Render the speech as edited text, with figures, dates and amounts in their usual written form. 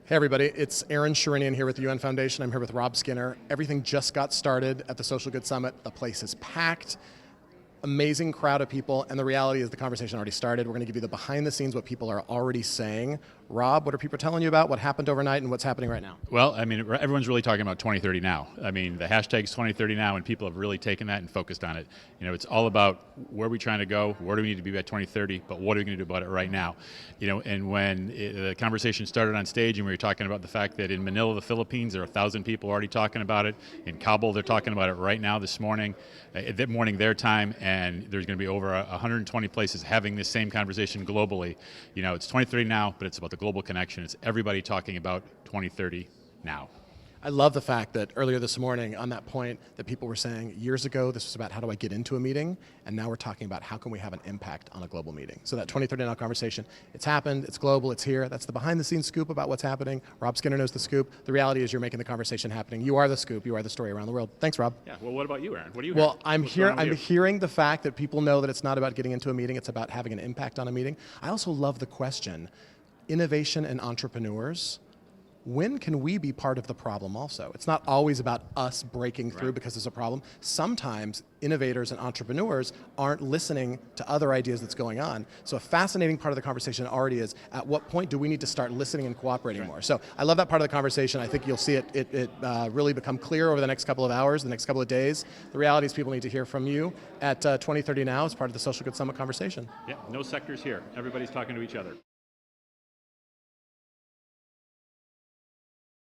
Hey everybody, it's Aaron Sherinian here with the UN Foundation. I'm here with Rob Skinner. Everything just got started at the Social Good Summit. The place is packed, amazing crowd of people, and the reality is the conversation already started. We're going to give you the behind the scenes, what people are already saying. Rob, what are people telling you about what happened overnight and what's happening right now? Well, I mean, everyone's really talking about 2030 now. I mean, the hashtag's 2030 now, and people have really taken that and focused on it. You know, it's all about where are we trying to go, where do we need to be by 2030, but what are we going to do about it right now? You know, and when the conversation started on stage and we were talking about the fact that in Manila, the Philippines, there are 1,000 people already talking about it. In Kabul, they're talking about it right now this morning, that morning their time, and there's going to be over 120 places having this same conversation globally. You know, it's 2030 now, but it's about the global connection. It's everybody talking about 2030 now. I love the fact that earlier this morning on that point that people were saying years ago this was about how do I get into a meeting, and now we're talking about how can we have an impact on a global meeting. So that 2030 now conversation, it's happened, it's global, it's here. That's the behind the scenes scoop about what's happening. Rob Skinner knows the scoop. The reality is you're making the conversation happening. You are the scoop, you are the story around the world. Thanks, Rob. Yeah, well, what about you, Aaron? What are you Well, I'm hearing? hearing the fact that people know that it's not about getting into a meeting, it's about having an impact on a meeting. I also love the question, innovation and entrepreneurs, when can we be part of the problem also? It's not always about us breaking through because there's a problem. Sometimes innovators and entrepreneurs aren't listening to other ideas that's going on. So a fascinating part of the conversation already is, at what point do we need to start listening and cooperating more? So I love that part of the conversation. I think you'll see it really become clear over the next couple of hours, the next couple of days. The reality is people need to hear from you at 2030 Now as part of the Social Good Summit conversation. Yeah, no sectors here. Everybody's talking to each other.